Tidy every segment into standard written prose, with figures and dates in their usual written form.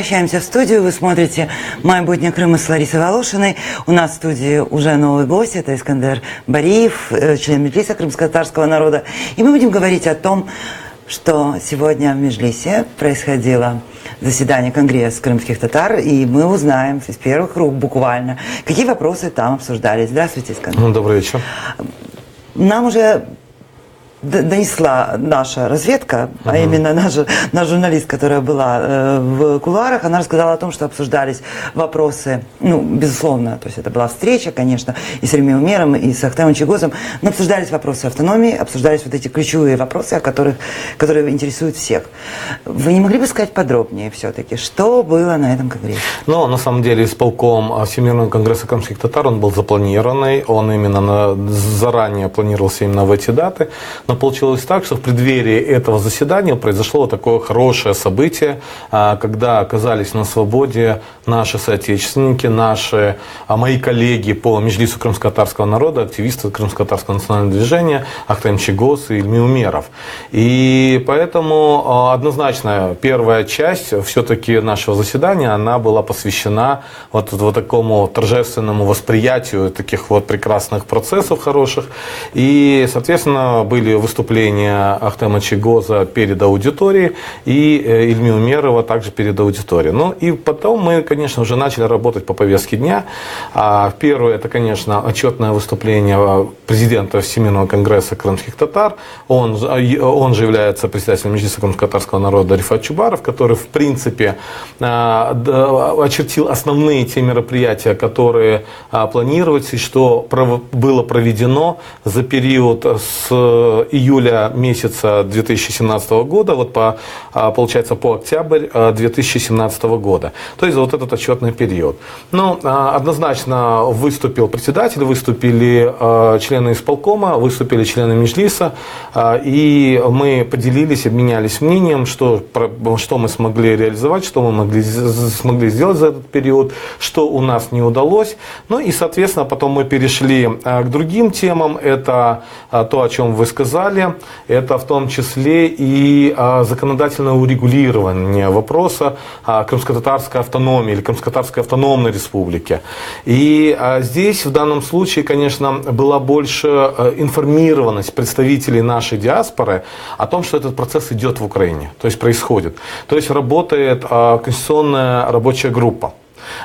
возвращаемся в студию. Вы смотрите «Майбутнє Крыма» с Ларисой Волошиной. У нас в студии уже новый гость. Это Искандер Бариев, член Меджлиса крымско-татарского народа. И мы будем говорить о том, что сегодня в Меджлисе происходило заседание Конгресса крымских татар, и мы узнаем из первых рук буквально, какие вопросы там обсуждались. Здравствуйте, Искандер. Добрый вечер. Нам уже донесла наша разведка, а именно наш журналист, которая была в кулуарах, она рассказала о том, что обсуждались вопросы, ну, безусловно, то есть это была встреча, конечно, и с Ильмой Умером, и с Ахтемом Чийгозом, но обсуждались вопросы автономии, обсуждались вот эти ключевые вопросы, которые интересуют всех. Вы не могли бы сказать подробнее все-таки, что было на этом конгрессе? Ну, на самом деле, исполком Всемирного конгресса крымских татар, он был запланированный, он именно заранее планировался именно в эти даты. Но получилось так, что в преддверии этого заседания произошло такое хорошее событие, когда оказались на свободе наши соотечественники, мои коллеги по Меджлису крымско-татарского народа, активисты крымско-татарского национального движения Ахтем Чийгоз и Ильми Умеров. И поэтому однозначно первая часть все-таки нашего заседания, она была посвящена вот такому торжественному восприятию таких вот прекрасных процессов хороших. И, соответственно, были выступления Ахтема Чийгоза перед аудиторией и Ильми Умерова также перед аудиторией. Ну и потом мы, конечно, уже начали работать по повестке дня. Первое, это, конечно, отчетное выступление президента Всемирного конгресса крымских татар. Он же является председателем Меджлиса крымско-татарского народа Рифат Чубаров, который, в принципе, очертил основные те мероприятия, которые планируются и что было проведено за период с июля месяца 2017 года, получается, по октябрь 2017 года. То есть вот этот отчетный период. Но однозначно выступил председатель, выступили члены исполкома, выступили члены Меджлиса, и мы поделились, обменялись мнением, что мы смогли реализовать, что мы смогли сделать за этот период, что у нас не удалось. Ну и, соответственно, потом мы перешли к другим темам. Это то, о чем вы сказали. Это в том числе и законодательное урегулирование вопроса крымско-татарской автономии или крымско-татарской автономной республики. И здесь в данном случае, конечно, была больше информированность представителей нашей диаспоры о том, что этот процесс идет в Украине, то есть происходит. То есть работает конституционная рабочая группа.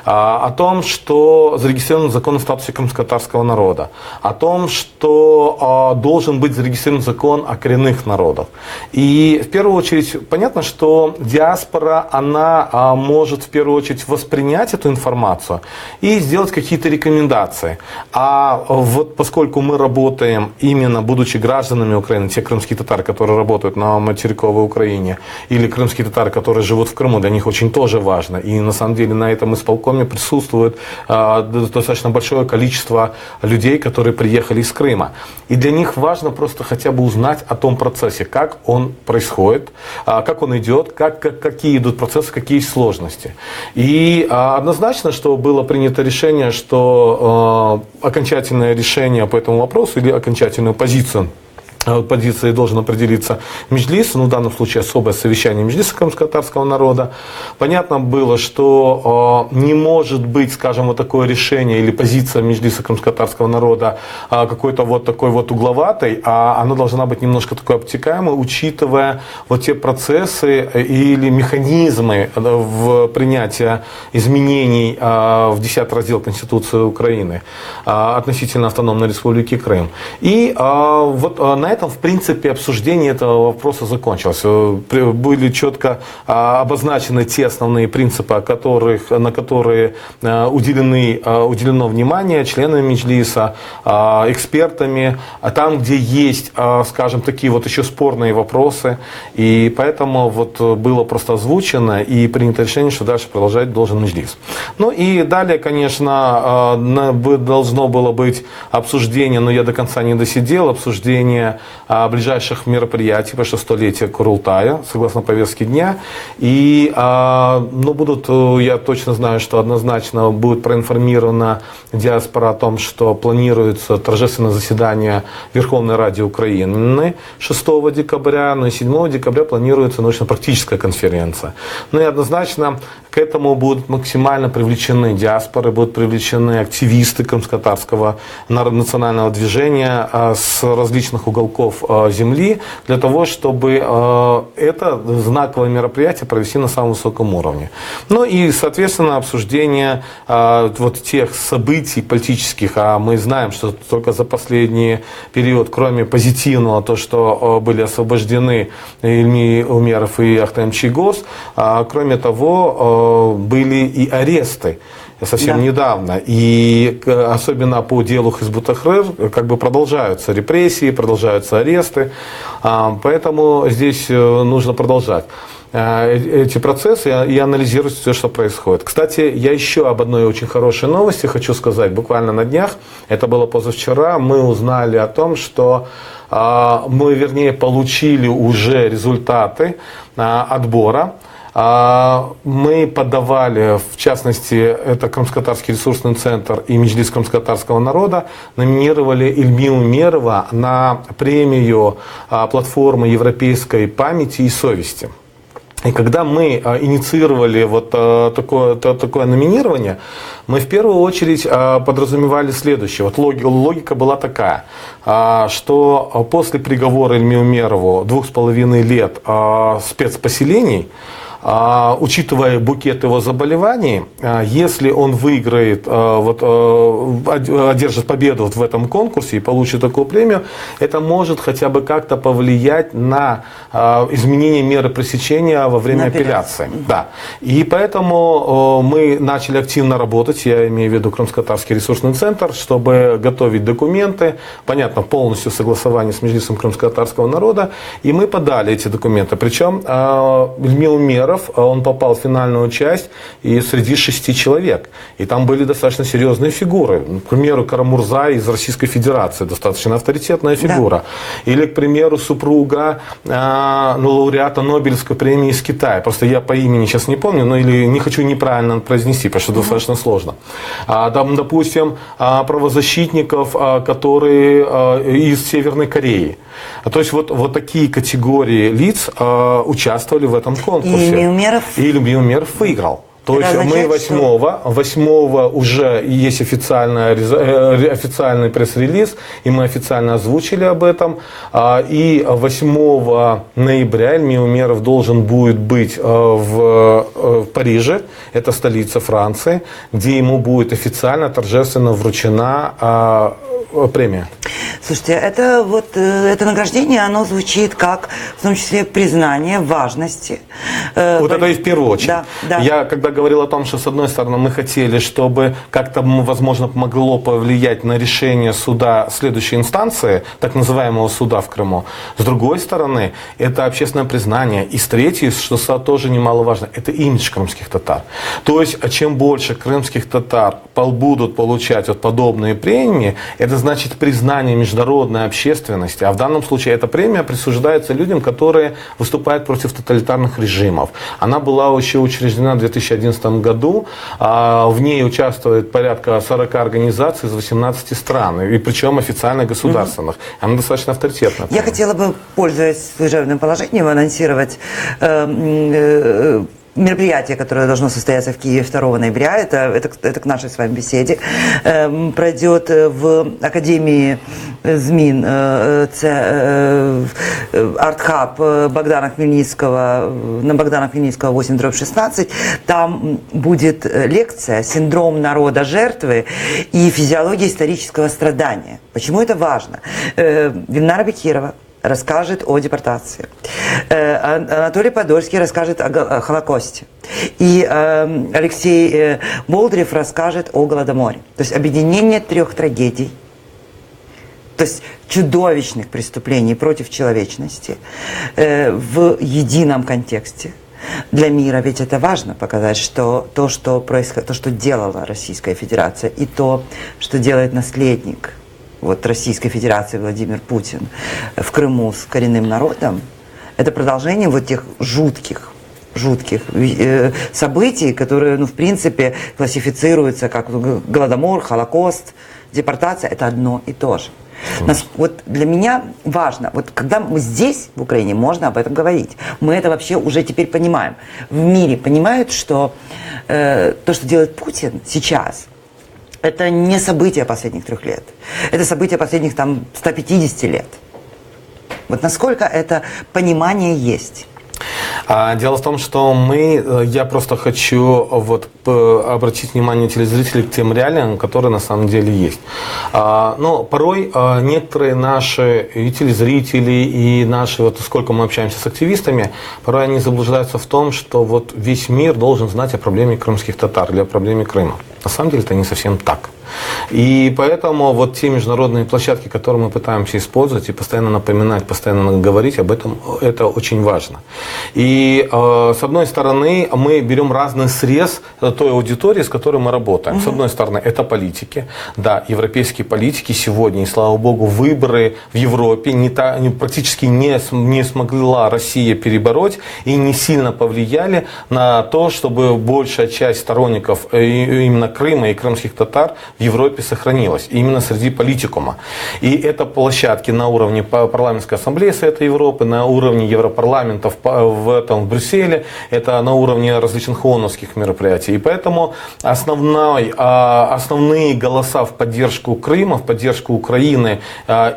О том, что зарегистрирован закон о статусе крымско-татарского народа, о том, что должен быть зарегистрирован закон о коренных народах. И в первую очередь понятно, что диаспора, она может в первую очередь воспринять эту информацию и сделать какие-то рекомендации. А вот поскольку мы работаем именно будучи гражданами Украины, те крымские татары, которые работают на материковой Украине, или крымские татары, которые живут в Крыму, для них очень тоже важно. И на самом деле на этом исполкоме присутствует достаточно большое количество людей, которые приехали из Крыма. И для них важно просто хотя бы узнать о том процессе, как он происходит, как он идет, какие идут процессы, какие есть сложности. И однозначно, что было принято решение, что окончательное решение по этому вопросу или окончательную позицию должен определиться Меджлис, в данном случае особое совещание Меджлиса крымско-татарского народа. Понятно было, что не может быть, скажем, вот такое решение или позиция Меджлиса крымско-татарского народа какой-то вот такой вот угловатой, а она должна быть немножко такой обтекаемой, учитывая вот те процессы или механизмы в принятии изменений в 10 раздел Конституции Украины относительно автономной республики Крым. И вот на этом, в принципе, обсуждение этого вопроса закончилось. Были четко обозначены те основные принципы, на которые уделено внимание членами Меджлиса, экспертами, там, где есть, скажем, такие вот еще спорные вопросы. И поэтому вот было просто озвучено и принято решение, что дальше продолжать должен Меджлис. Ну и далее, конечно, должно было быть обсуждение, но я до конца не досидел, обсуждение ближайших мероприятий по 100-летию Курултая, согласно повестке дня. И я точно знаю, что однозначно будет проинформирована диаспора о том, что планируется торжественное заседание Верховной Ради Украины 6 декабря, но и 7 декабря планируется научно-практическая конференция. Ну и однозначно, к этому будут максимально привлечены диаспоры, будут привлечены активисты крымско-татарского национального движения с различных уголков земли, для того, чтобы это знаковое мероприятие провести на самом высоком уровне. Ну и, соответственно, обсуждение вот тех событий политических, а мы знаем, что только за последний период, кроме позитивного, то, что были освобождены Ильми Умеров и Ахтем Чийгоз, кроме того, были и аресты совсем недавно. И особенно по делу Хизбут Тахрир как бы продолжаются репрессии, продолжаются аресты. Поэтому здесь нужно продолжать эти процессы и анализировать все, что происходит. Кстати, я еще об одной очень хорошей новости хочу сказать. Буквально на днях, это было позавчера, мы узнали о том, что мы, вернее, получили уже результаты отбора. Мы подавали, в частности, это Крымско-Татарский ресурсный центр и Меджлис крымско-татарского народа, номинировали Ильми Умерова на премию платформы европейской памяти и совести. И когда мы инициировали вот такое номинирование, мы в первую очередь подразумевали следующее. Вот логика была такая, что после приговора Ильми Умерову 2,5 лет спецпоселений, учитывая букет его заболеваний, если он выиграет, одержит победу в этом конкурсе и получит такую премию, это может хотя бы как-то повлиять на изменение меры пресечения во время апелляции. Да. И поэтому мы начали активно работать, я имею в виду Крымско-Татарский ресурсный центр, чтобы готовить документы, понятно, полностью согласование с Меджлисом крымско-татарского народа, и мы подали эти документы. Причем Ильми Умеров, он попал в финальную часть и среди 6 человек. И там были достаточно серьезные фигуры. К примеру, Карамурза из Российской Федерации, достаточно авторитетная фигура. Да. Или, к примеру, супруга лауреата Нобелевской премии из Китая. Просто я по имени сейчас не помню, но или не хочу неправильно произнести, потому что достаточно сложно. Там, допустим, правозащитников, которые из Северной Кореи. То есть вот такие категории лиц участвовали в этом конкурсе. И Ильми Умеров выиграл. То есть мы 8-го уже есть официальный пресс-релиз, и мы официально озвучили об этом. И 8 ноября Ильми Умеров должен будет быть в Париже, это столица Франции, где ему будет официально, торжественно вручена премия. Слушайте, это награждение, оно звучит как, в том числе, признание важности. Вот это и в первую очередь. Да. Я когда говорил о том, что с одной стороны мы хотели, чтобы как-то, возможно, могло повлиять на решение суда следующей инстанции, так называемого суда в Крыму. С другой стороны, это общественное признание. И с третьей, что тоже немаловажно, это имидж крымских татар. То есть, чем больше крымских татар будут получать вот подобные премии, это значит признание международной общественности. А в данном случае эта премия присуждается людям, которые выступают против тоталитарных режимов. Она была еще учреждена в 2011 году. В ней участвует порядка 40 организаций из 18 стран. И причем официально государственных. Она достаточно авторитетная. Я хотела бы, пользуясь служебным положением, анонсировать мероприятие, которое должно состояться в Киеве 2 ноября, это к нашей с вами беседе, пройдет в Академии ЗМИН, арт-хаб Богдана Хмельницкого, на Богдана Хмельницкого 8/16. Там будет лекция «Синдром народа жертвы и физиология исторического страдания». Почему это важно? Вильнара Бекирова расскажет о депортации. Анатолий Подольский расскажет о Холокосте. И Алексей Болдырев расскажет о Голодоморе. То есть объединение 3 трагедий, то есть чудовищных преступлений против человечности в едином контексте. Для мира ведь это важно показать, что то, что делала Российская Федерация, и то, что делает наследник Российской Федерации Владимир Путин в Крыму с коренным народом, это продолжение тех жутких событий, которые, в принципе, классифицируются как Голодомор, Холокост, депортация. Это одно и то же. Вот для меня важно, вот когда мы здесь, в Украине, можно об этом говорить. Мы это вообще уже теперь понимаем. В мире понимают, что то, что делает Путин сейчас, это не событие последних 3 лет. Это событие последних 150 лет. Вот насколько это понимание есть. Дело в том, что я просто хочу обратить внимание телезрителей к тем реалиям, которые на самом деле есть. Но порой некоторые наши и телезрители, и наши, сколько мы общаемся с активистами, порой они заблуждаются в том, что весь мир должен знать о проблеме крымских татар или о проблеме Крыма. На самом деле это не совсем так. И поэтому те международные площадки, которые мы пытаемся использовать и постоянно напоминать, постоянно говорить об этом, это очень важно. И с одной стороны, мы берем разный срез той аудитории, с которой мы работаем. С одной стороны, это политики. Да, европейские политики сегодня, и слава богу, выборы в Европе практически не смогла Россия перебороть и не сильно повлияли на то, чтобы большая часть сторонников именно Крыма и крымских татар в Европе сохранилась, именно среди политикума. И это площадки на уровне парламентской ассамблеи Совета Европы, на уровне Европарламента в Брюсселе, это на уровне различных ООНовских мероприятий. И поэтому основные голоса в поддержку Крыма, в поддержку Украины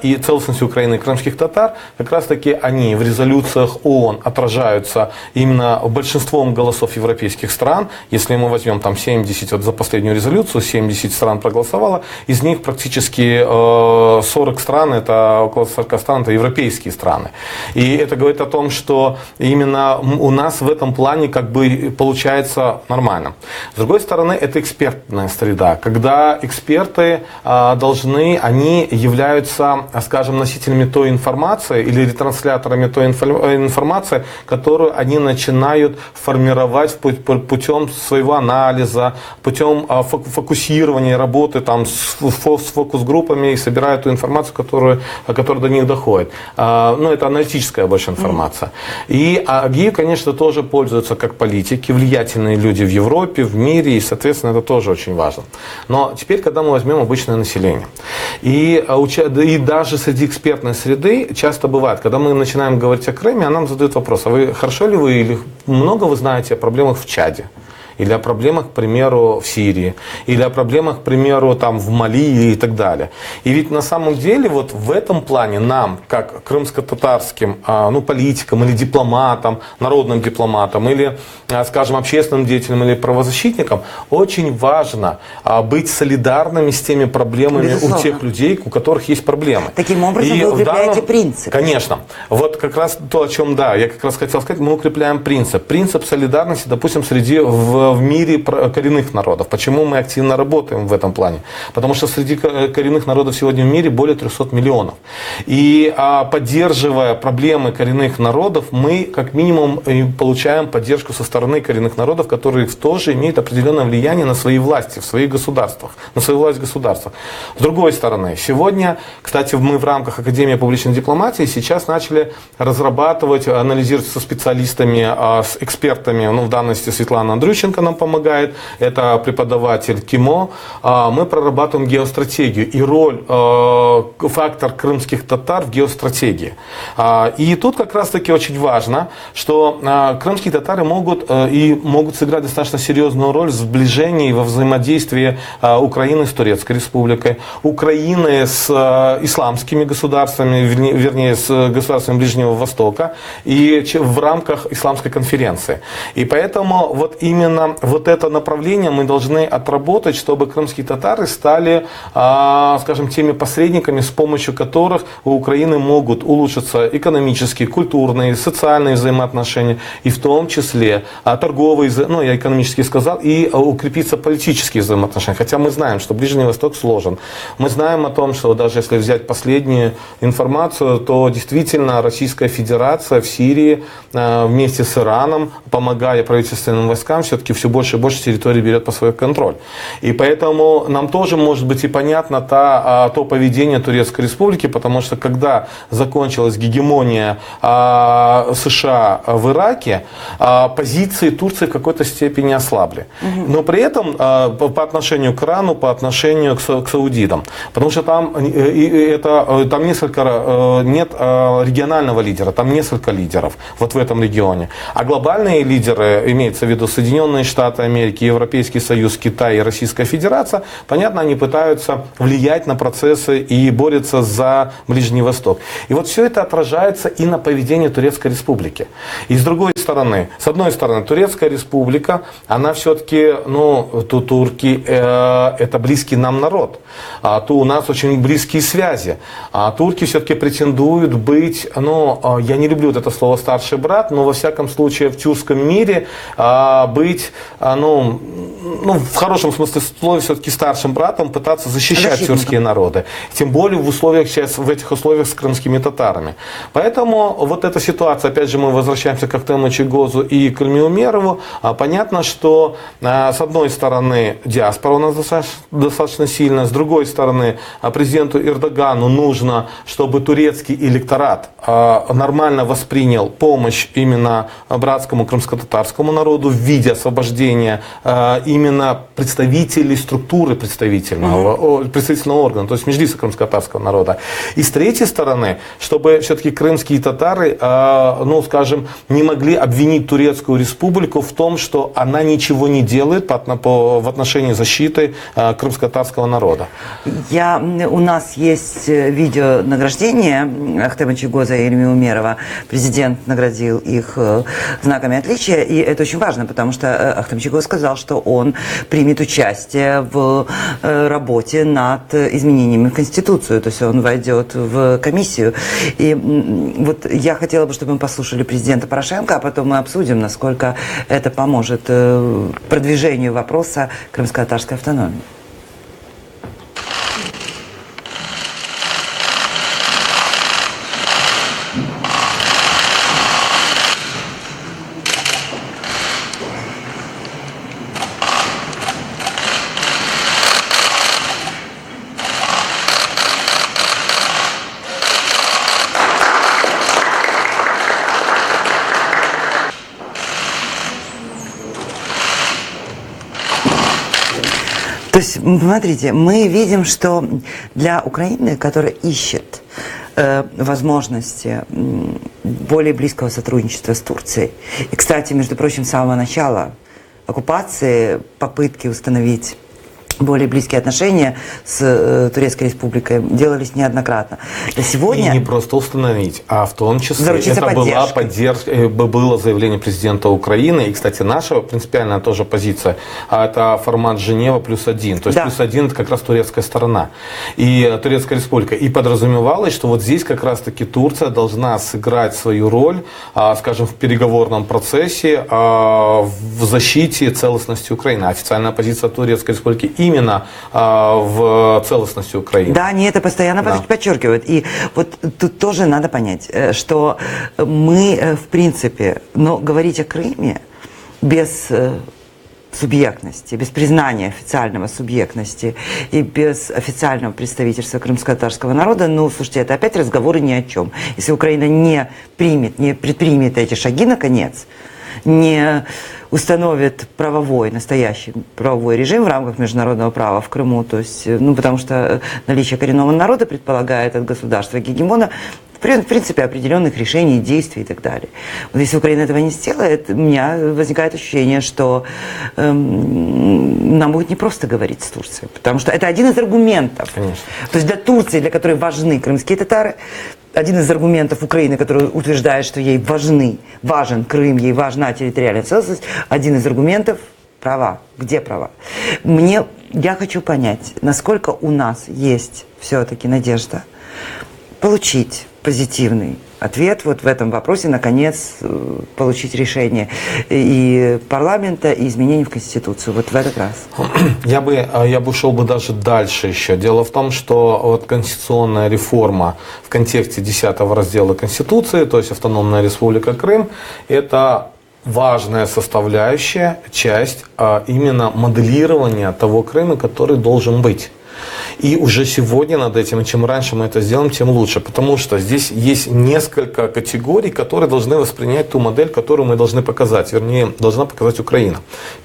и целостности Украины и крымских татар, как раз таки они в резолюциях ООН отражаются именно большинством голосов европейских стран. Если мы возьмем 70, за последнюю резолюцию, 70 стран проголосовало, из них практически 40 стран, это около 40 стран, это европейские страны. И это говорит о том, что именно у нас в этом плане получается нормально. С другой стороны, это экспертная среда, когда эксперты они являются, скажем, носителями той информации или ретрансляторами той информации, которую они начинают формировать путем своего анализа, путем фокусирования работы с фокус-группами и собирают ту информацию, которая до них доходит. Это аналитическая больше информация. И ею, конечно, тоже пользуются как политики, влиятельные люди в Европе, в мире, и, соответственно, это тоже очень важно. Но теперь, когда мы возьмем обычное население, и даже среди экспертной среды часто бывает, когда мы начинаем говорить о Крыме, нам задают вопрос, а хорошо ли вы или много вы знаете о проблемах в Чаде? Или о проблемах, к примеру, в Сирии, или о проблемах, к примеру, в Мали и так далее. И ведь на самом деле в этом плане нам, как крымско-татарским политикам или дипломатам, народным дипломатам, или, скажем, общественным деятелям или правозащитникам, очень важно быть солидарными с теми проблемами, безусловно, у тех людей, у которых есть проблемы. Таким образом вы укрепляете принцип. Конечно. Как раз то, о чем, я как раз хотел сказать, мы укрепляем принцип. Принцип солидарности, допустим, в мире коренных народов. Почему мы активно работаем в этом плане? Потому что среди коренных народов сегодня в мире более 300 миллионов. И поддерживая проблемы коренных народов, мы как минимум получаем поддержку со стороны коренных народов, которые тоже имеют определенное влияние на свои власти, в своих государствах, на свою власть в государствах. С другой стороны, сегодня, кстати, мы в рамках Академии публичной дипломатии сейчас начали разрабатывать, анализировать со специалистами, с экспертами, в данности Светлана Андрющенко нам помогает, это преподаватель КИМО. Мы прорабатываем геостратегию и роль, фактор крымских татар в геостратегии. И тут как раз таки очень важно, что крымские татары могут сыграть достаточно серьезную роль в сближении и во взаимодействии Украины с Турецкой республикой, Украины с исламскими государствами, вернее с государствами Ближнего Востока и в рамках исламской конференции. И поэтому именно это направление мы должны отработать, чтобы крымские татары стали, скажем, теми посредниками, с помощью которых у Украины могут улучшиться экономические, культурные, социальные взаимоотношения, и в том числе торговые, я экономически сказал, и укрепиться политические взаимоотношения. Хотя мы знаем, что Ближний Восток сложен. Мы знаем о том, что даже если взять последнюю информацию, то действительно Российская Федерация в Сирии вместе с Ираном, помогая правительственным войскам, все-таки все-таки все больше и больше территорий берет под свой контроль. И поэтому нам тоже может быть и понятно то поведение Турецкой Республики, потому что когда закончилась гегемония США в Ираке, позиции Турции в какой-то степени ослабли. Но при этом по отношению к Ирану, по отношению к саудитам. Потому что там нет регионального лидера, там несколько лидеров вот в этом регионе. А глобальные лидеры, имеется в виду Соединенные Штаты Америки, Европейский Союз, Китай и Российская Федерация, понятно, они пытаются влиять на процессы и борются за Ближний Восток. И вот все это отражается и на поведении Турецкой Республики. И с одной стороны, Турецкая Республика, она все-таки, турки, это близкий нам народ. То у нас очень близкие связи. Турки все-таки претендуют быть, я не люблю вот это слово старший брат, но во всяком случае в тюркском мире быть, в хорошем смысле слова, все-таки старшим братом, пытаться защищать тюркские народы. Тем более в этих условиях с крымскими татарами. Поэтому вот эта ситуация, опять же, мы возвращаемся к Ахтему Чийгозу и к Ильме Умерову. Понятно, что с одной стороны диаспора у нас достаточно сильная, с другой стороны президенту Эрдогану нужно, чтобы турецкий электорат нормально воспринял помощь именно братскому крымско-татарскому народу в виде освобождения именно представителей структуры представительного органа, то есть Меджлиса крымско-татарского народа. И с третьей стороны, чтобы все-таки крымские татары, не могли обвинить Турецкую Республику в том, что она ничего не делает в отношении защиты крымско-татарского народа. У нас есть видео награждения Ахтема Чийгоза и Ильмы Умерова. Президент наградил их знаками отличия, и это очень важно, потому что Ахтем Чийгоз сказал, что он примет участие в работе над изменениями в Конституцию, то есть он войдет в комиссию. И вот я хотела бы, чтобы мы послушали президента Порошенко, а потом мы обсудим, насколько это поможет продвижению вопроса крымско-татарской автономии. То есть, смотрите, мы видим, что для Украины, которая ищет возможности более близкого сотрудничества с Турцией, и, кстати, между прочим, с самого начала оккупации попытки установить более близкие отношения с Турецкой Республикой делались неоднократно. И не просто установить, а в том числе это было заявление президента Украины. И, кстати, наша принципиальная тоже позиция, это формат Женева +1. То есть +1 это как раз турецкая сторона и Турецкая Республика. И подразумевалось, что вот здесь как раз-таки Турция должна сыграть свою роль, скажем, в переговорном процессе в защите целостности Украины. Официальная позиция Турецкой Республики именно в целостности Украины. Да, они это постоянно подчеркивают. И вот тут тоже надо понять, что мы, в принципе, говорить о Крыме без субъектности, без признания официального субъектности и без официального представительства крымско-татарского народа, слушайте, это опять разговоры ни о чем. Если Украина не предпримет эти шаги, наконец, не установит настоящий правовой режим в рамках международного права в Крыму, то есть, потому что наличие коренного народа предполагает от государства гегемона в принципе определенных решений, действий и так далее. Вот если Украина этого не сделает, у меня возникает ощущение, что нам будет не просто говорить с Турцией, потому что это один из аргументов. Конечно. То есть для Турции, для которой важны крымские татары, один из аргументов Украины, который утверждает, что ей важен Крым, ей важна территориальная целостность, один из аргументов – права. Где права? Я хочу понять, насколько у нас есть все-таки надежда получить позитивный ответ вот в этом вопросе, наконец, получить решение и парламента, и изменений в Конституцию вот в этот раз. Я бы шел даже дальше еще. Дело в том, что вот конституционная реформа в контексте 10 раздела Конституции, то есть Автономная Республика Крым, это важная составляющая, часть именно моделирования того Крыма, который должен быть. И уже сегодня над этим, и чем раньше мы это сделаем, тем лучше. Потому что здесь есть несколько категорий, которые должны воспринять ту модель, которую мы должны показать. Вернее, должна показать Украина.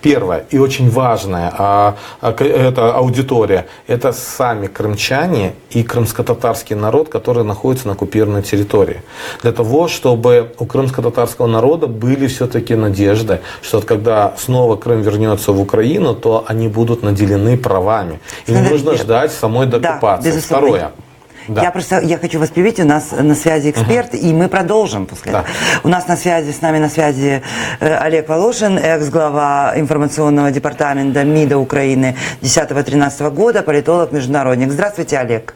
Первое и очень важное, это аудитория, это сами крымчане и крымско-татарский народ, который находится на оккупированной территории. Для того, чтобы у крымско-татарского народа были все-таки надежды, что когда снова Крым вернется в Украину, то они будут наделены правами. И не нужно ждать самой деоккупации. Да, Второе. Да. Я хочу вас привить, у нас на связи эксперт, и мы продолжим после этого. У нас с нами на связи Олег Волошин, экс-глава информационного департамента МИДа Украины 10-13 года, политолог-международник. Здравствуйте, Олег.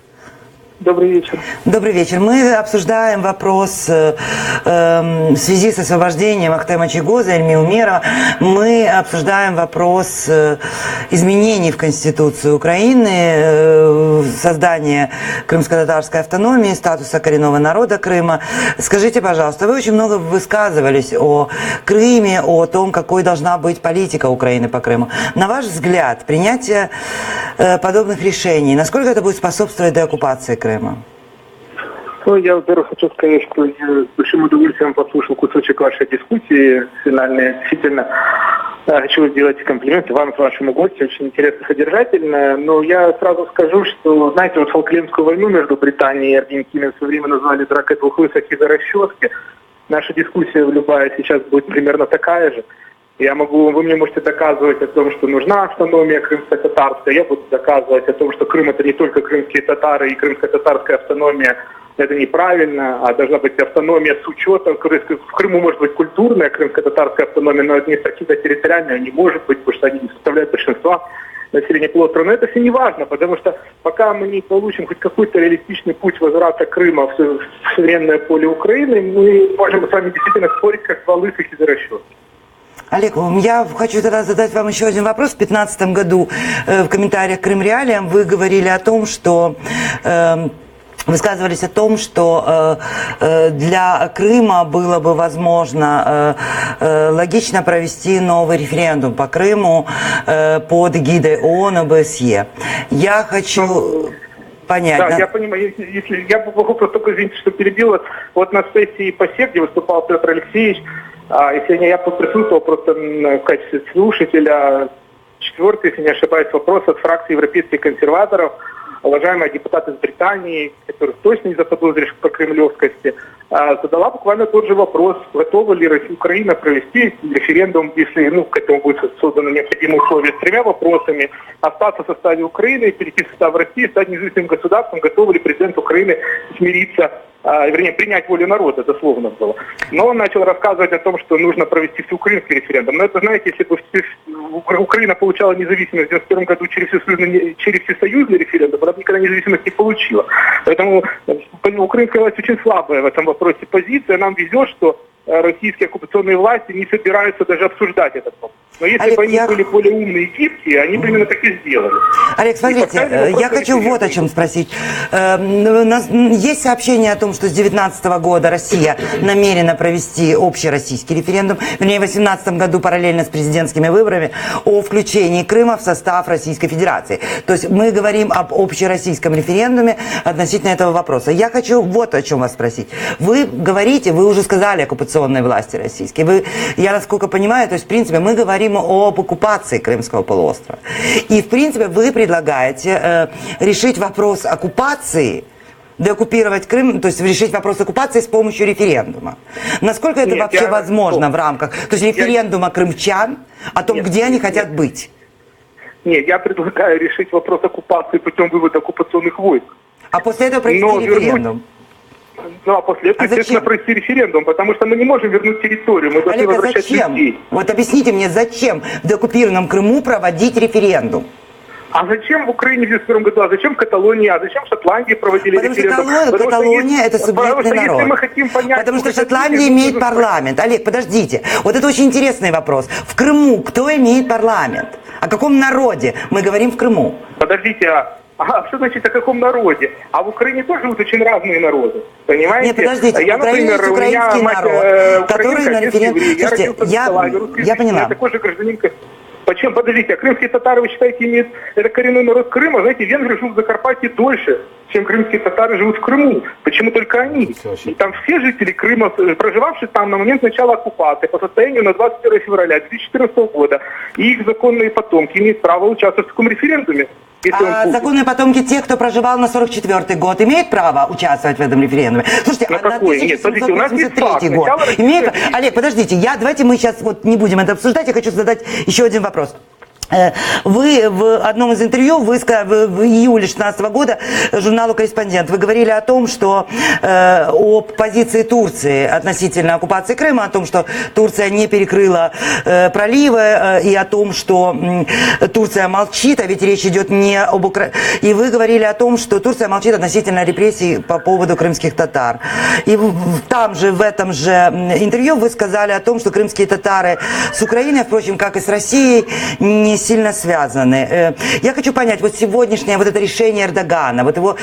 Добрый вечер. Добрый вечер. Мы обсуждаем вопрос в связи с освобождением Ахтема Чийгоза, Ильми Умерова. Мы обсуждаем вопрос изменений в Конституцию Украины, создания крымско-татарской автономии, статуса коренного народа Крыма. Скажите, пожалуйста, вы очень много высказывались о Крыме, о том, какой должна быть политика Украины по Крыму. На ваш взгляд, принятие подобных решений, насколько это будет способствовать деоккупации Крыма? Ну, я, во-первых, хочу сказать, что я с большим удовольствием послушал кусочек вашей дискуссии финальной. Действительно, хочу сделать комплименты вам, вашему гостю, очень интересно, содержательно. Но я сразу скажу, что, знаете, вот Фолклендскую войну между Британией и Аргентиной в свое время назвали дракой двух лысых из-за расчески. Наша дискуссия любая сейчас будет примерно такая же. Вы мне можете доказывать о том, что нужна автономия крымско-татарская. Я буду доказывать о том, что Крым это не только крымские татары и крымско-татарская автономия. Это неправильно, а должна быть автономия с учетом. В Крыму может быть культурная крымско-татарская автономия, но административно-территориальная не может быть, потому что они не составляют большинства населения полуострова. Но это все не важно, потому что пока мы не получим хоть какой-то реалистичный путь возврата Крыма в суверенное поле Украины, мы можем с вами действительно спорить, как два лысых из-за расчетки. Олег, я хочу тогда задать вам еще один вопрос. В 2015 году в комментариях к Крым-реалиям вы говорили о том, что высказывались о том, что для Крыма было бы возможно логично провести новый референдум по Крыму под эгидой ООН и ОБСЕ. Я хочу понять. Да, я понимаю. Если я могу просто только, извините, что перебила. Вот на сессии ПАСЕ, где выступал Петр Алексеевич, если я присутствовал просто в качестве слушателя, четвертый, если не ошибаюсь, вопрос от фракции европейских консерваторов, уважаемая депутат из Британии, которых точно не заподозришь по кремлевскости, задала буквально тот же вопрос, готова ли Украина провести референдум, если к этому будет создано необходимые условия, с тремя вопросами: остаться в составе Украины, перейти в состав России, стать независимым государством, готов ли президент Украины смириться, принять волю народа, дословно было. Но он начал рассказывать о том, что нужно провести всеукраинский референдум. Но это, знаете, если бы Украина получала независимость в 1991 году через всесоюзный референдум, она бы никогда независимость не получила. Поэтому украинская власть очень слабая в этом вопросе позиция. Нам везет, что российские оккупационные власти не собираются даже обсуждать этот вопрос. Но если Олег, бы они были более умные и гибкие, они бы именно так и сделали. Олег, смотрите, я хочу вот о чем спросить. Есть сообщение о том, что с 2019 года Россия намерена провести общероссийский референдум, вернее, в 2018 году параллельно с президентскими выборами, о включении Крыма в состав Российской Федерации. То есть мы говорим об общероссийском референдуме относительно этого вопроса. Я хочу вот о чем вас спросить. Вы говорите, вы уже сказали оккупационной власти российской. Я, насколько понимаю, то есть, в принципе, мы говорим об оккупации Крымского полуострова. И, в принципе, вы предлагаете решить вопрос оккупации, деоккупировать Крым, то есть решить вопрос оккупации с помощью референдума. Насколько это вообще возможно в рамках, то есть референдума крымчан о том, где они хотят быть? Нет, я предлагаю решить вопрос оккупации путем вывода оккупационных войск. А после этого провести референдум? Ну, а после этого, естественно, провести референдум, потому что мы не можем вернуть территорию, мы должны возвращать людей. Вот объясните мне, зачем в деоккупированном Крыму проводить референдум? А зачем в Украине в 1991 году? А зачем в Каталонии? А зачем в Шотландии проводили референдум? Потому что Каталония это субъектный народ. Если мы хотим понять, потому что Шотландия имеет парламент. Олег, подождите. Вот это очень интересный вопрос. В Крыму кто имеет парламент? О каком народе мы говорим в Крыму? Подождите, А что значит о каком народе? А в Украине тоже живут очень разные народы. Понимаете? Нет, подождите, я, в Украине например, есть у меня украинский мать, народ, который украинка, на отец референдум... еврей. Слушайте, родился в Николаеве, русский я язык, поняла. я такой же гражданин. Почему? Подождите, а крымские татары, вы считаете, имеют это коренной народ Крыма? Знаете, венгры живут в Закарпатье дольше, чем крымские татары живут в Крыму. Почему только они? И там все жители Крыма, проживавшие там на момент начала оккупации, по состоянию на 21 февраля 2014 года, и их законные потомки имеют право участвовать в таком референдуме. Если он А будет. законные потомки тех, кто проживал на 44-й год, имеют право участвовать в этом референдуме? Слушайте, На а на какой? Нет, подождите, у нас есть 1783 факт. год Начало имеет... Российской Олег, подождите, давайте мы сейчас вот не будем это обсуждать, я хочу задать еще один вопрос. Вы в одном из интервью, в июле 2016 года журналу «Корреспондент», вы говорили о том, что о позиции Турции относительно оккупации Крыма, о том, что Турция не перекрыла проливы, и о том, что Турция молчит, а ведь речь идет не об Украине. И вы говорили о том, что Турция молчит относительно репрессий по поводу крымских татар. И там же, в этом же интервью вы сказали о том, что крымские татары с Украиной, впрочем, как и с Россией, не сильно связаны. Я хочу понять, вот сегодняшнее вот это решение Эрдогана, вот его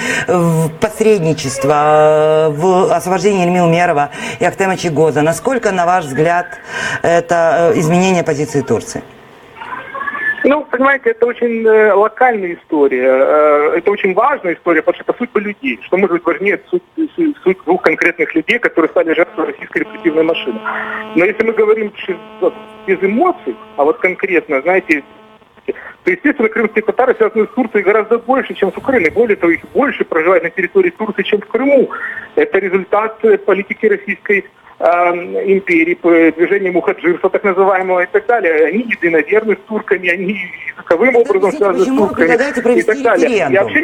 посредничество в освобождении Ильми Умерова и Ахтема Чигоза, насколько, на ваш взгляд, это изменение позиции Турции? Ну, понимаете, это очень локальная история. Это очень важная история, потому что это судьба людей. Что может быть важнее суть двух конкретных людей, которые стали жертвой российской репрессивной машины. Но если мы говорим без эмоций, а вот конкретно, знаете, то, естественно, крымские татары связаны с Турцией гораздо больше, чем с Украиной. Более того, их больше проживает на территории Турции, чем в Крыму. Это результат политики российской империи, движения мухаджирства, так называемого, и так далее. Они единоверны с турками, они языковым образом связаны с почему вы турками предлагаете и провести так далее. референдум? Я вообще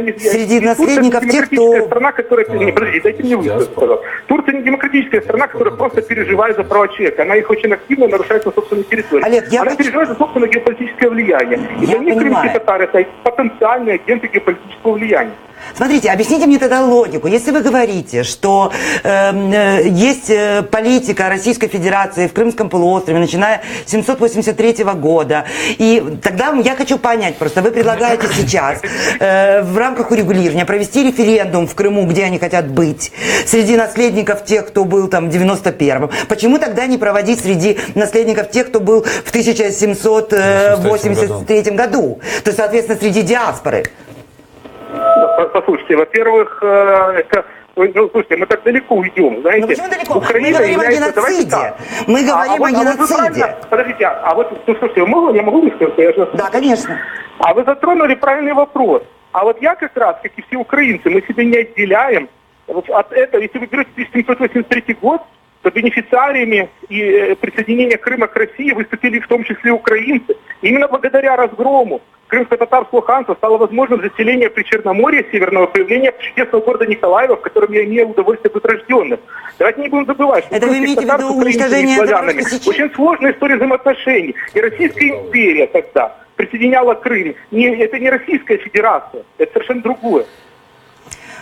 не... Среди наследников Турция тех, демократическая кто... страна, которая... Не, подождите, дайте мне высказать, пожалуйста. Турция не демократическая страна, которая просто переживает за права человека. Она их очень активно нарушает на собственной территории. Олег, Она переживает за собственное геополитическое влияние. И для них крымские татары это потенциальные агенты геополитического влияния. Смотрите, объясните мне тогда логику. Если вы говорите, что есть политика Российской Федерации в Крымском полуострове, начиная с 783 года, и тогда я хочу понять, просто вы предлагаете сейчас в рамках урегулирования провести референдум в Крыму, где они хотят быть, среди наследников тех, кто был там в 91-м. Почему тогда не проводить среди наследников тех, кто был в 1783 году? То есть, соответственно, среди диаспоры. Послушайте, во-первых, это... Ну, слушайте, мы так далеко уйдем, знаете. Ну почему далеко? Украина Мы говорим о является... геноциде. Мы говорим о геноциде. Подождите, ну слушайте, я могу высказаться? Да, конечно. А вы затронули правильный вопрос. А вот я как раз, как и все украинцы, мы себя не отделяем вот от этого. Если вы берете 1783 год, то бенефициариями и присоединения Крыма к России выступили в том числе украинцы. Именно благодаря разгрому крымско-татарского ханства стало возможным заселение Причерноморья Северного, появление чудесного города Николаева, в котором я имею удовольствие быть рожденным. Давайте не будем забывать, что это вы имеете в виду уничтожение славянами очень сложная история взаимоотношений. И Российская империя тогда присоединяла Крым. Это не Российская Федерация, это совершенно другое.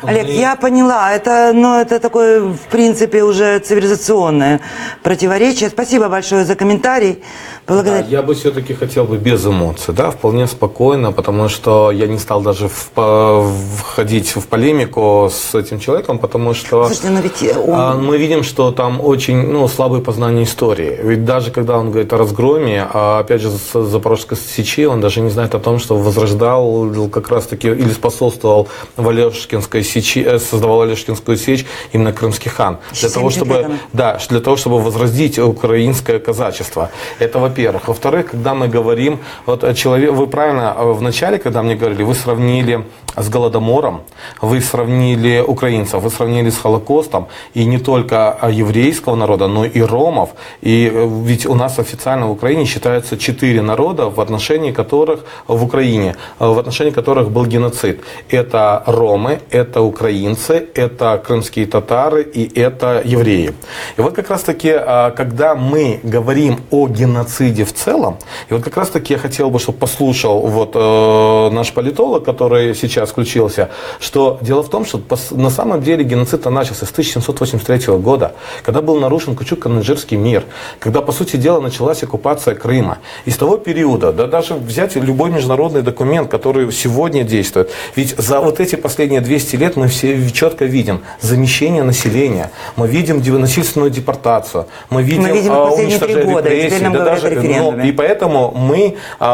Олег, я поняла, это такое, в принципе, уже цивилизационное противоречие. Спасибо большое за комментарий. Да, я бы все-таки хотел бы без эмоций, да, вполне спокойно, потому что я не стал даже входить в полемику с этим человеком, потому что слушайте, но ведь мы видим, что там очень слабые познания истории. Ведь даже когда он говорит о разгроме, опять же, с Запорожской сечи, он даже не знает о том, что возрождал как раз-таки или способствовал в Алешкинской сечи, создавал Алешкинскую сечь именно крымский хан. Для того, чтобы возродить украинское казачество. Это во-первых. Во-вторых, когда мы говорим, вы правильно в начале, когда мне говорили, вы сравнили с Голодомором, вы сравнили украинцев, вы сравнили с Холокостом, и не только еврейского народа, но и ромов. И ведь у нас официально в Украине считаются 4 народа, в отношении которых в Украине, в отношении которых был геноцид. Это ромы, это украинцы, это крымские татары и это евреи. И вот как раз таки, когда мы говорим о геноциде в целом, и вот как раз таки я хотел бы, чтобы послушал наш политолог, который сейчас сейчас включился, что дело в том, что на самом деле геноцид начался с 1783 года, когда был нарушен Кучук-Канаджирский мир, когда, по сути дела, началась оккупация Крыма. И с того периода, да даже взять любой международный документ, который сегодня действует, ведь за вот эти последние 200 лет мы все четко видим замещение населения, мы видим насильственную депортацию, мы видим уничтожение репрессий, да, даже, и поэтому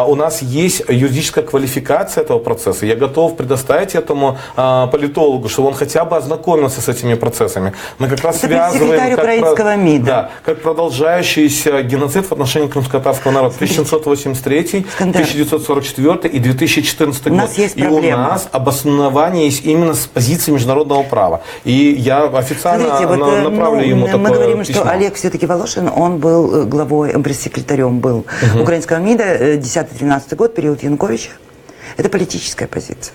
у нас есть юридическая квалификация этого процесса. Я готов предоставить этому политологу, чтобы он хотя бы ознакомился с этими процессами. Мы как раз связываем украинского МИДа. Как продолжающийся геноцид в отношении крымско-татарского народа 1783, 1944 и 2014 год. И у нас обоснование есть именно с позиции международного права. И я официально направлю ему такое мы говорим, письмо. что Олег все-таки Волошин, он был главой, пресс-секретарем был украинского МИДа 10-13 год, период Януковича. Это политическая позиция.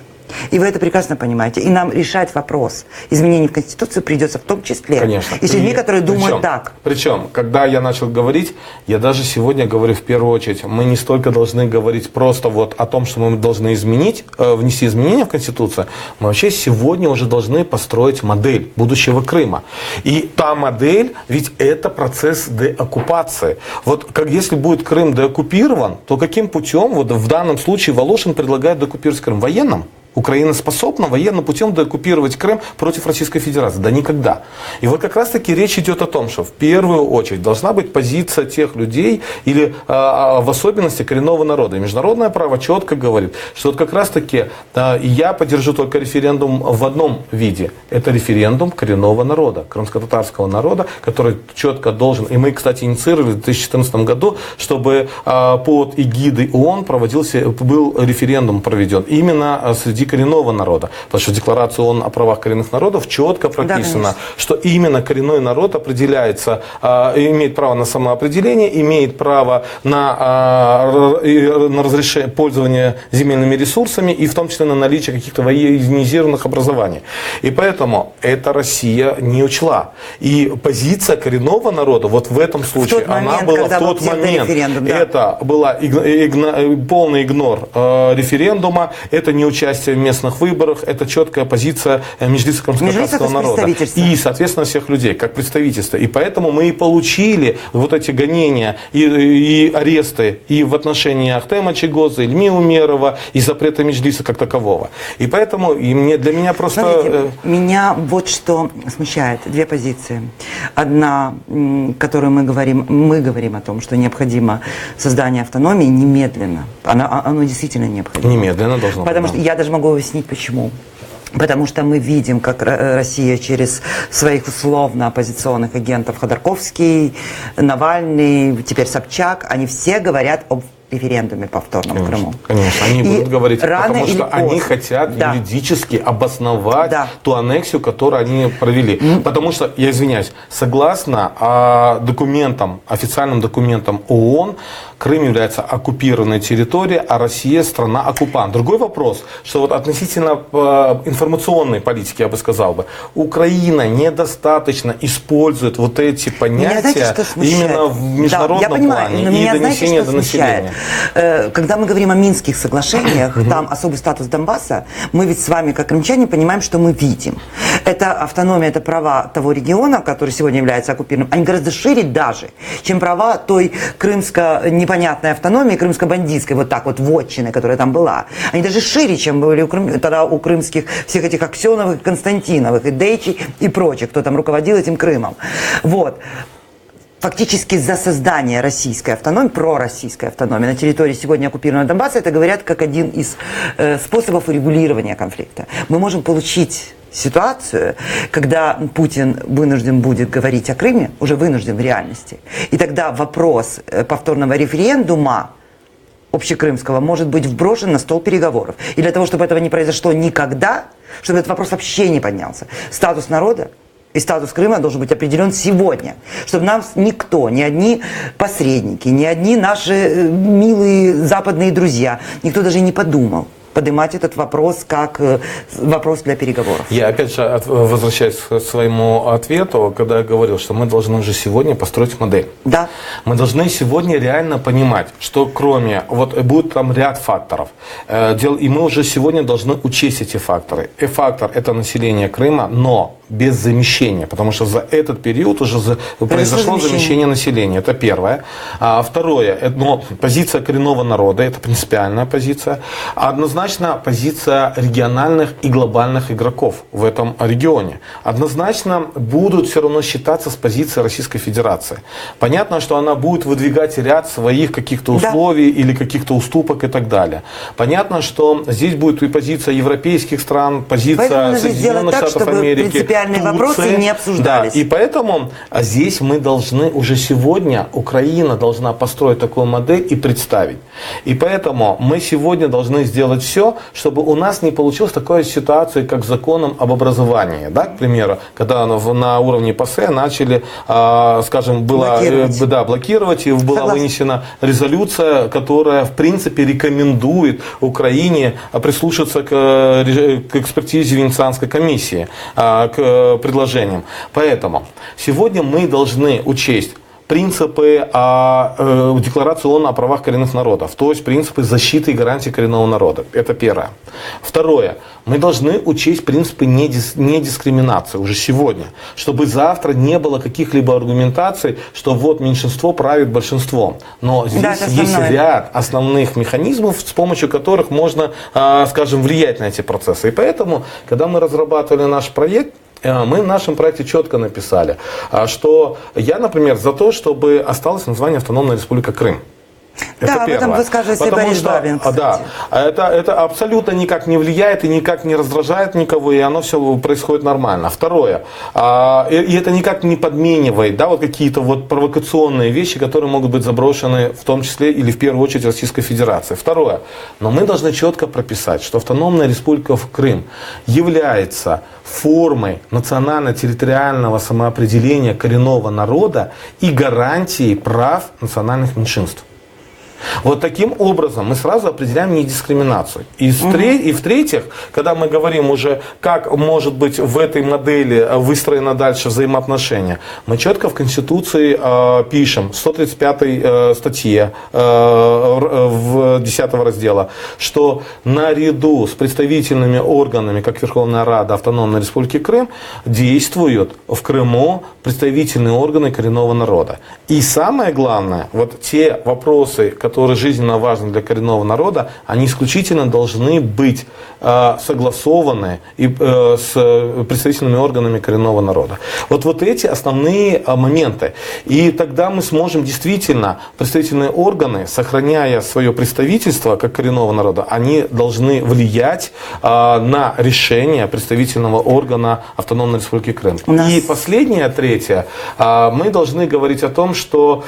И вы это прекрасно понимаете. И нам решать вопрос изменений в Конституцию придется в том числе. Конечно. И с людьми, которые думают так. Причем, когда я начал говорить, я даже сегодня говорю в первую очередь, мы не столько должны говорить просто вот о том, что мы должны внести изменения в Конституцию, мы вообще сегодня уже должны построить модель будущего Крыма. И та модель, ведь это процесс деоккупации. Вот если будет Крым деоккупирован, то каким путем, вот в данном случае Волошин предлагает деоккупировать Крым? Военным? Украина способна военным путем деоккупировать Крым против Российской Федерации? Да никогда. И вот как раз таки речь идет о том, что в первую очередь должна быть позиция тех людей или в особенности коренного народа. И международное право четко говорит, что вот как раз таки я поддержу только референдум в одном виде. Это референдум коренного народа, крымско-татарского народа, который четко должен, и мы, кстати, инициировали в 2014 году, чтобы под эгидой ООН был референдум проведен именно среди коренного народа. Потому что в Декларации ООН о правах коренных народов четко прописано, что именно коренной народ определяется, имеет право на самоопределение, имеет право на разрешение пользования земельными ресурсами и в том числе на наличие каких-то военизированных образований. И поэтому это Россия не учла. И позиция коренного народа вот в этом случае, она была в тот момент. Это была полный игнор референдума, это не участие в местных выборах, это четкая позиция Меджлиса крымско-татарского народа. И, соответственно, всех людей, как представительство. И поэтому мы и получили вот эти гонения и аресты и в отношении Ахтема Чигоза, Ильми Умерова, и запрета Меджлиса как такового. И поэтому для меня просто... Смотрите, меня вот что смущает. Две позиции. Одна, которую мы говорим о том, что необходимо создание автономии немедленно. Оно действительно необходимо. Немедленно должно быть. Потому что я даже могу объяснить, почему. Потому что мы видим, как Россия через своих условно оппозиционных агентов Ходорковский, Навальный, теперь Собчак, они все говорят об референдуме повторном в Крыму. Конечно, они будут говорить, потому что они хотят юридически обосновать ту аннексию, которую они провели. Потому что, я извиняюсь, согласно документам, официальным документам ООН, Крым является оккупированной территорией, а Россия страна-оккупант. Другой вопрос, что вот относительно информационной политики, я бы сказал бы, Украина недостаточно использует вот эти понятия именно в международном плане и донесения до населения. Когда мы говорим о Минских соглашениях, там особый статус Донбасса, мы ведь с вами, как крымчане, понимаем, что мы видим. Это автономия, это права того региона, который сегодня является оккупированным, они гораздо шире даже, чем права той непонятной автономии, крымско-бандитской, вот так вот, вотчины, которая там была. Они даже шире, чем были тогда у крымских всех этих Аксеновых, Константиновых, и Дейчи, и прочих, кто там руководил этим Крымом. Вот. Фактически за создание российской автономии, пророссийской автономии на территории сегодня оккупированного Донбасса, это говорят как один из способов урегулирования конфликта. Мы можем получить ситуацию, когда Путин вынужден будет говорить о Крыме, уже вынужден в реальности. И тогда вопрос повторного референдума общекрымского может быть вброшен на стол переговоров. И для того, чтобы этого не произошло никогда, чтобы этот вопрос вообще не поднялся, статус народа и статус Крыма должен быть определен сегодня, чтобы нам никто, ни одни посредники, ни одни наши милые западные друзья, никто даже не подумал поднимать этот вопрос как вопрос для переговоров. Я опять же возвращаюсь к своему ответу, когда я говорил, что мы должны уже сегодня построить модель. Да. Мы должны сегодня реально понимать, что кроме, вот будет там ряд факторов, и мы уже сегодня должны учесть эти факторы. И фактор – это население Крыма, но без замещения, потому что за этот период уже произошло замещение населения. Это первое. Второе, но позиция коренного народа, это принципиальная позиция. Однозначно позиция региональных и глобальных игроков в этом регионе. Однозначно будут все равно считаться с позиции Российской Федерации. Понятно, что она будет выдвигать ряд своих каких-то условий или каких-то уступок и так далее. Понятно, что здесь будет и позиция европейских стран, позиция Соединенных Штатов Америки, вопросы не обсуждались. Да, и поэтому здесь мы должны уже сегодня, Украина должна построить такую модель и представить. И поэтому мы сегодня должны сделать все, чтобы у нас не получилась такая ситуация, как с законом об образовании. Да, к примеру, когда на уровне ПАСЕ начали, скажем, блокировать, и была вынесена резолюция, которая в принципе рекомендует Украине прислушаться к экспертизе Венецианской комиссии, к предложениям. Поэтому сегодня мы должны учесть принципы Декларации ООН о правах коренных народов, то есть принципы защиты и гарантии коренного народа. Это первое. Второе. Мы должны учесть принципы недискриминации уже сегодня, чтобы завтра не было каких-либо аргументаций, что вот меньшинство правит большинством. Но здесь есть ряд основных механизмов, с помощью которых можно, скажем, влиять на эти процессы. И поэтому, когда мы разрабатывали наш проект, мы в нашем проекте четко написали, что я, например, за то, чтобы осталось название «Автономная Республика Крым». Это об этом высказывается Борис Бабин, кстати. Да, это абсолютно никак не влияет и никак не раздражает никого, и оно все происходит нормально. Второе, и это никак не подменивает, да, вот какие-то вот провокационные вещи, которые могут быть заброшены в том числе или в первую очередь Российской Федерации. Второе, но мы должны четко прописать, что Автономная Республика Крым является формой национально-территориального самоопределения коренного народа и гарантией прав национальных меньшинств. Вот таким образом мы сразу определяем недискриминацию. И в-третьих, когда мы говорим уже, как может быть в этой модели выстроено дальше взаимоотношения, мы четко в Конституции пишем, в 135 статье в 10 раздела, что наряду с представительными органами, как Верховная Рада Автономной Республики Крым, действуют в Крыму представительные органы коренного народа. И самое главное, вот те вопросы, которые жизненно важны для коренного народа, они исключительно должны быть согласованы с представительными органами коренного народа. Вот эти основные моменты. И тогда мы сможем действительно, представительные органы, сохраняя свое представительство как коренного народа, они должны влиять на решение представительного органа Автономной Республики Крым. И последнее, третье, мы должны говорить о том, что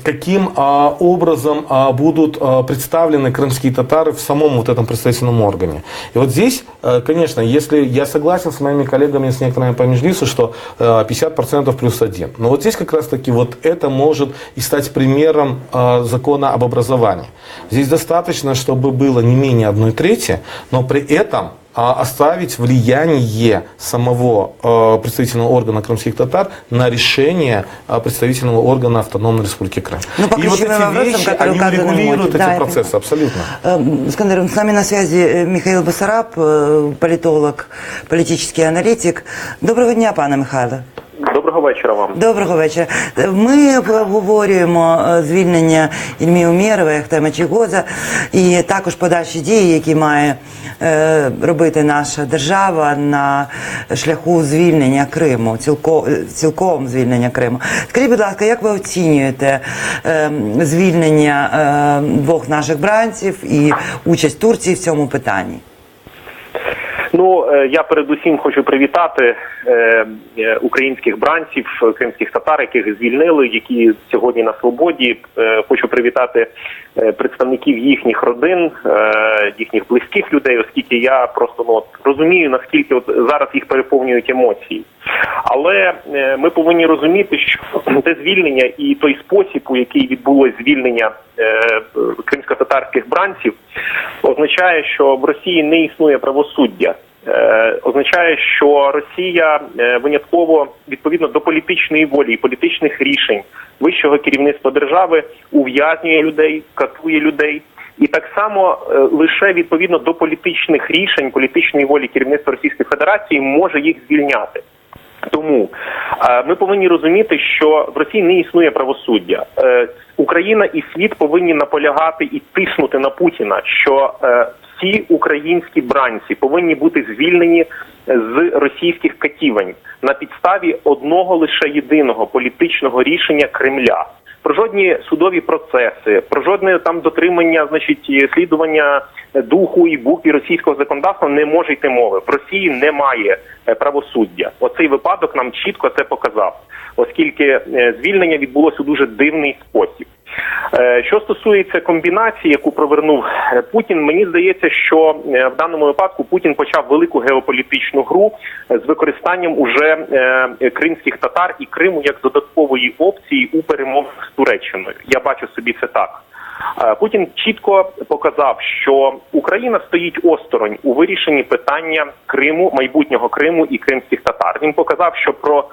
каким образом будут представлены крымские татары в самом вот этом представительном органе. И вот здесь, конечно, если я согласен с моими коллегами, с некоторыми по Меджлису, что 50% плюс 1. Но вот здесь как раз таки вот это может и стать примером закона об образовании. Здесь достаточно, чтобы было не менее 1/3, но при этом оставить влияние самого представительного органа крымских татар на решение представительного органа Автономной Республики Крым. И вот эти вещи, они регулируют эти процессы абсолютно. Искандер, с нами на связи Михаил Басараб, политолог, политический аналітик. Доброго дня, пане Михайло. Доброго вечора вам. Доброго вечора. Ми обговорюємо звільнення Ільмі Умєрова, Ахтема Чийгоза і також подальші дії, які має робити наша держава на шляху звільнення Криму, цілком звільнення Криму. Скажіть, будь ласка, як ви оцінюєте звільнення двох наших бранців і участь Турції в цьому питанні? Ну, я передусім хочу привітати українських бранців, кримських татар, яких звільнили, які сьогодні на свободі. Хочу привітати представників їхніх родин, їхніх близьких людей, оскільки я просто розумію, наскільки зараз їх переповнюють емоції. Але ми повинні розуміти, що те звільнення і той спосіб, у який відбулось звільнення кримськотатарських бранців, означає, що в Росії не існує правосуддя. Означає, що Росія винятково, відповідно до політичної волі і політичних рішень вищого керівництва держави, ув'язнює людей, катує людей. І так само лише відповідно до політичних рішень, політичної волі керівництва Російської Федерації може їх звільняти. Тому ми повинні розуміти, що в Росії не існує правосуддя. Україна і світ повинні наполягати і тиснути на Путіна, що всі українські бранці повинні бути звільнені з російських катівань на підставі одного лише єдиного політичного рішення Кремля. Про жодні судові процеси, про жодне там дотримання, значить, слідування духу і букві російського законодавства не може йти мови. В Росії немає правосуддя. Оцей випадок нам чітко це показав, оскільки звільнення відбулося у дуже дивний спосіб. Що стосується комбінації, яку провернув Путін, мені здається, що в даному випадку Путін почав велику геополітичну гру з використанням уже кримських татар і Криму як додаткової опції у перемовинах з Туреччиною. Я бачу собі це так. Путін чітко показав, що Україна стоїть осторонь у вирішенні питання Криму, майбутнього Криму і кримських татар. Він показав, що про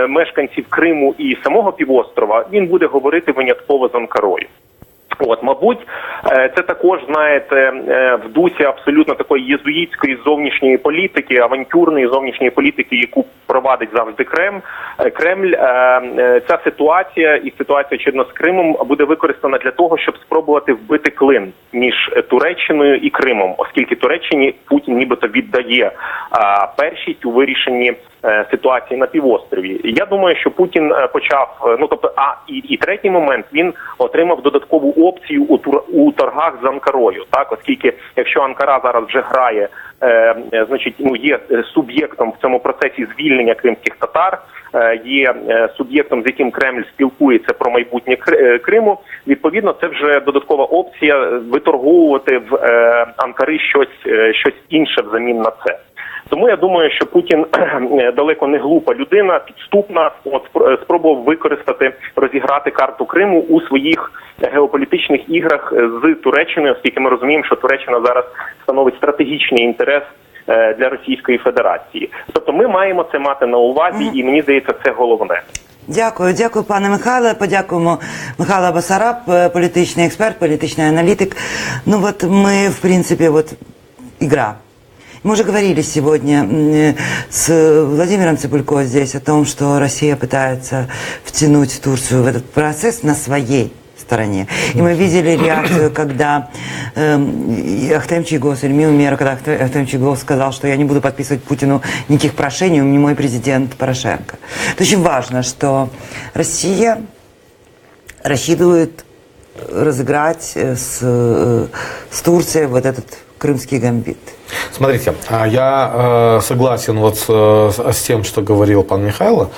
мешканців Криму і самого півострова він буде говорити винятково з Анкарою. От, мабуть, це також, знаєте, в дусі абсолютно такої єзуїтської зовнішньої політики, авантюрної зовнішньої політики, яку провадить завжди Кремль. Ця ситуація і ситуація, очевидно, з Кримом буде використана для того, щоб спробувати вбити клин між Туреччиною і Кримом, оскільки Туреччині Путін нібито віддає першість у вирішенні ситуації на півострові. Я думаю, що Путін почав, і третій момент, він отримав додаткову опцію у торгах з Анкарою, так, оскільки якщо Анкара зараз вже грає, значить, є суб'єктом в цьому процесі звільнення кримських татар, є суб'єктом, з яким Кремль спілкується про майбутнє Криму, відповідно, це вже додаткова опція виторговувати в Анкари щось інше взамін на це. Тому я думаю, що Путін далеко не глупа людина, підступна, спробував використати, розіграти карту Криму у своїх геополітичних іграх з Туреччиною, оскільки ми розуміємо, що Туреччина зараз становить стратегічний інтерес для Російської Федерації. Тобто ми маємо це мати на увазі, і мені здається, це головне. Дякую, пане Михайле. Подякуємо Михайло Басараб, політичний експерт, політичний аналітик. Ну вот мы, в принципе, вот игра. Мы уже говорили сегодня с Владимиром Цыбулько здесь о том, что Россия пытается втянуть Турцию в этот процесс на своей стороне. И мы видели реакцию, когда Ахтем Чийгоз, Ильмил Умеров, когда Ахтем Чийгоз сказал, что я не буду подписывать Путину никаких прошений, он не мой президент Порошенко. Это очень важно, что Россия рассчитывает разыграть с Турцией вот этот крымский гамбит. Смотрите, я согласен вот с тем, что говорил пан Михайло.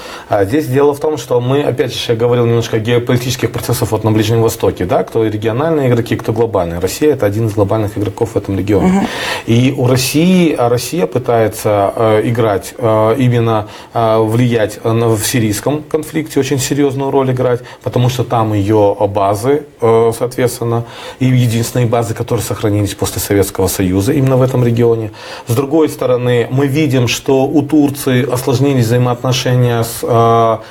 Здесь дело в том, что мы, опять же, я говорил немножко о геополитических процессах вот на Ближнем Востоке, да, кто региональные игроки, кто глобальные. Россия – это один из глобальных игроков в этом регионе. И Россия пытается играть, именно влиять в сирийском конфликте, очень серьезную роль играть, потому что там ее базы, соответственно, и единственные базы, которые сохранились после Советского Союза, именно в этом регионе. С другой стороны, мы видим, что у Турции осложнились взаимоотношения с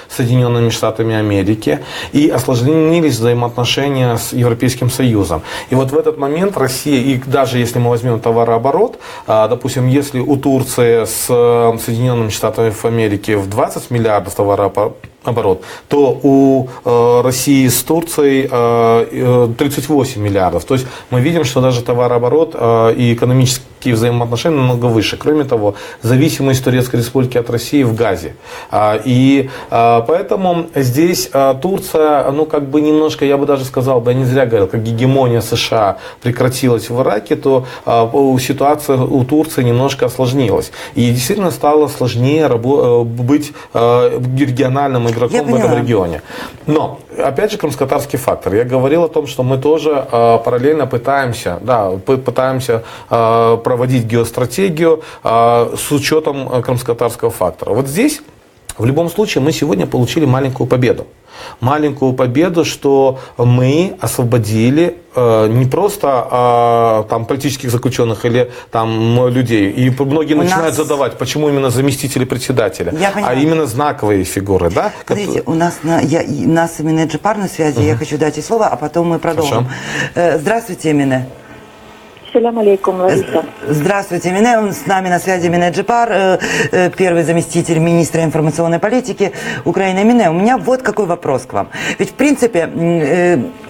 Соединенными Штатами Америки и осложнились взаимоотношения с Европейским Союзом. И вот в этот момент Россия, и даже если мы возьмем товарооборот, допустим, если у Турции с Соединенными Штатами Америки в 20 миллиардов товарооборот, то у России с Турцией 38 миллиардов. То есть мы видим, что даже товарооборот и экономические взаимоотношения намного выше. Кроме того, зависимость Турецкой Республики от России в газе. И поэтому здесь Турция, ну как бы немножко, я бы даже сказал, да не зря говорил, как гегемония США прекратилась в Ираке, то ситуация у Турции немножко осложнилась. И действительно стало сложнее быть региональным игроком игроком в этом регионе. Но, опять же, крымско-татарский фактор. Я говорил о том, что мы тоже параллельно пытаемся проводить геостратегию с учетом крымско-татарского фактора. Вот здесь, в любом случае, мы сегодня получили маленькую победу. Маленькую победу, что мы освободили не просто там политических заключенных или там людей. И многие начинают задавать, почему именно заместители председателя, а именно знаковые фигуры. Да? Смотрите, у нас Эмине Джапар на связи, я хочу дать ей слово, а потом мы продолжим. Здравствуйте, Эмине. Салям алейкум, Лариса. Здравствуйте, Эмине. С нами на связи Эмине Джапар, первый заместитель министра информационной политики Украины. Эмине, у меня вот какой вопрос к вам. Ведь, в принципе,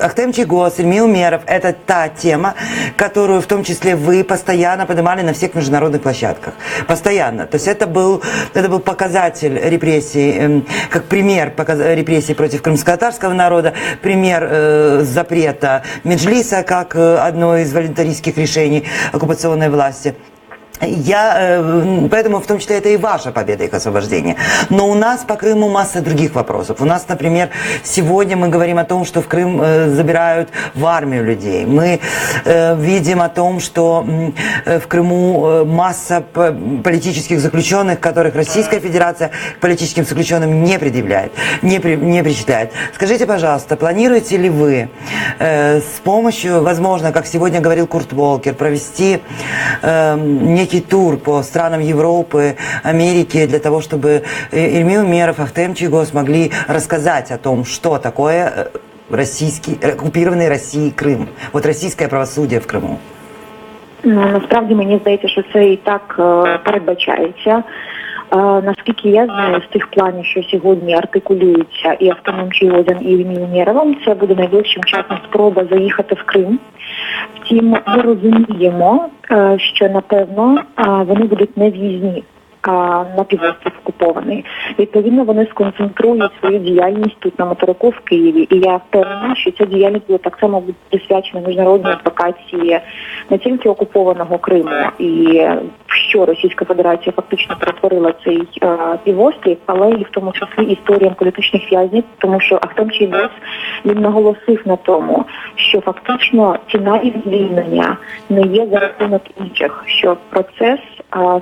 Ахтем Чийгоз, Ильми Умеров – это та тема, которую в том числе вы постоянно поднимали на всех международных площадках. Постоянно. То есть это был показатель репрессий, как пример репрессий против крымско-татарского народа, пример запрета Меджлиса как одно из волонтаристских решений оккупационной власти. Поэтому в том числе это и ваша победа, их освобождение. Но у нас по Крыму масса других вопросов. У нас, например, сегодня мы говорим о том, что в Крым забирают в армию людей. Мы видим о том, что в Крыму масса политических заключенных, которых Российская Федерация к политическим заключенным не предъявляет, не причисляет. Скажите, пожалуйста, планируете ли вы с помощью, возможно, как сегодня говорил Курт Волкер, провести некий тур по странам Европы, Америки, для того, чтобы Ильми Умеров, Ахтем Чийгоз могли рассказать о том, что такое окупований Росією Крим, от російське правосуддя в Криму? Насправді мені здається, що це і так передбачається. Наскільки я знаю, з тих планів, що сьогодні артикулюються і Ахтемом Чийгозом, і Ільмі Умєровим, це буде найближчим часом спроба заїхати в Крим. Втім, ми розуміємо, що, напевно, вони будуть не в'їзні на півострів окупований. Відповідно, вони сконцентрують свою діяльність тут на материку в Києві. І я впевнена, що ця діяльність буде так само присвячена міжнародній адвокації не тільки окупованого Криму, і що Російська Федерація фактично перетворила цей півострів, але і в тому числі історіям політичних в'язнів, тому що Ахтем Чийгоз, він наголосив на тому, що фактично ціна їх звільнення не є за рахунок інших, що процес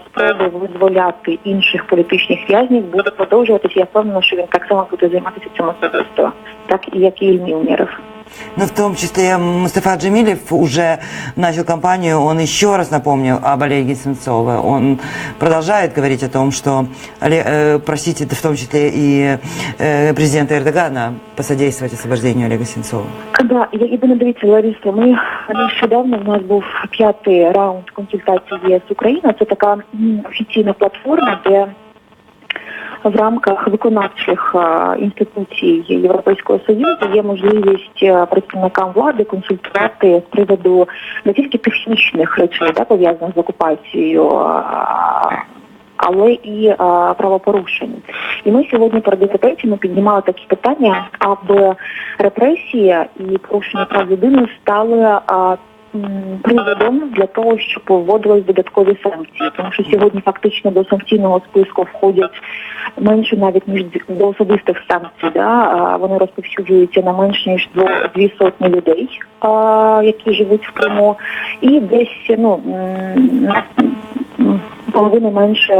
спроби визволяти інших політичних в'язнів буде продовжуватися. Я впевнена, що він так само буде займатися цим особисто, так і як і Ільмі Умєров. Ну, в том числе Мустафа Джемилев уже начал кампанию, он еще раз напомнил об Олеге Сенцове. Он продолжает говорить о том, что просить в том числе и президента Ердогана посодействовать освобождению Олега Сенцова. Да, єдине, дивіться, Лариса, ми нещодавно, у нас був 5-й раунд консультацій ЄС-Україна. Це така офіційна платформа, де в рамках виконавчих інституцій Європейського Союзу є можливість представникам влади консультувати з приводу не тільки технічних речей, пов'язаних з окупацією, але і правопорушень. І ми сьогодні перед європейцями піднімали такі питання, аби репресії і порушення прав людини стали приводом для того, щоб вводились додаткові санкції. Тому що сьогодні фактично до санкційного списку входять менше навіть ніж до особистих санкцій. Вони розповсюджуються на менше ніж 200 людей, які живуть в Криму. І десь, половини менше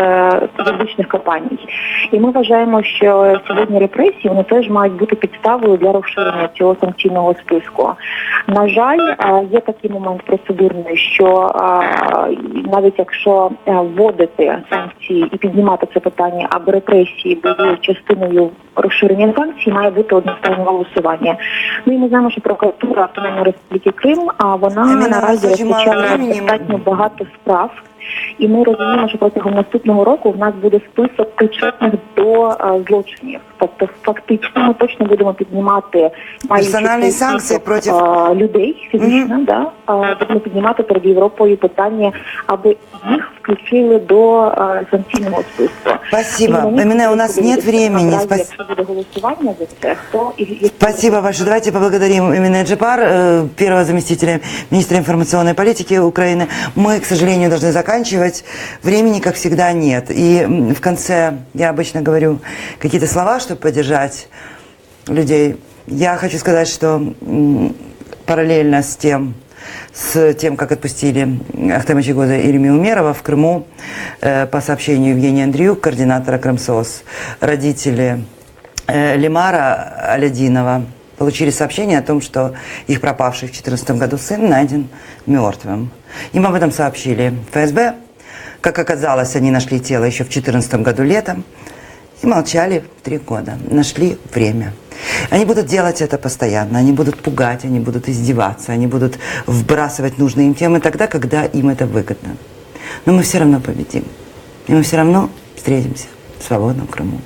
юридичних компаній. І ми вважаємо, що сьогодні репресії, вони теж мають бути підставою для розширення цього санкційного списку. На жаль, є такий момент процедурний, що навіть якщо вводити санкції і піднімати це питання, аби репресії були частиною розширення санкцій, має бути одностороннє голосування. Ну і ми знаємо, що прокуратура Автономної Республіки Крим, вона наразі розпочала достатньо багато справ. І ми розуміємо, що протягом наступного року в нас буде список причетних до злочинів. Тобто фактично ми точно будемо піднімати персональні санкції проти людей фізично, будемо піднімати перед Європою питання, аби їх включили до санкційного списку. Спасибо. І мені Эмине, у нас нет времени. Наразі, якщо буде голосування за це, то Спасибо большое. Давайте поблагодарим Эмине Джипар, первого заместителя министра информационной политики Украины. Мы, к сожалению, должны заканчивать. Времени, как всегда, нет. И в конце я обычно говорю какие-то слова, чтобы поддержать людей. Я хочу сказать, что параллельно с тем, как отпустили Ахтема Чийгоза и Ильму Умерова в Крыму, по сообщению Евгения Андреюк, координатора Крымсоц, родители Лимара Алядинова получили сообщение о том, что их пропавший в 2014 году сын найден мертвым. Им об этом сообщили ФСБ. Как оказалось, они нашли тело еще в 2014 году летом и молчали 3 года. Нашли время. Они будут делать это постоянно, они будут пугать, они будут издеваться, они будут вбрасывать нужные им темы тогда, когда им это выгодно. Но мы все равно победим. И мы все равно встретимся в свободном Крыму.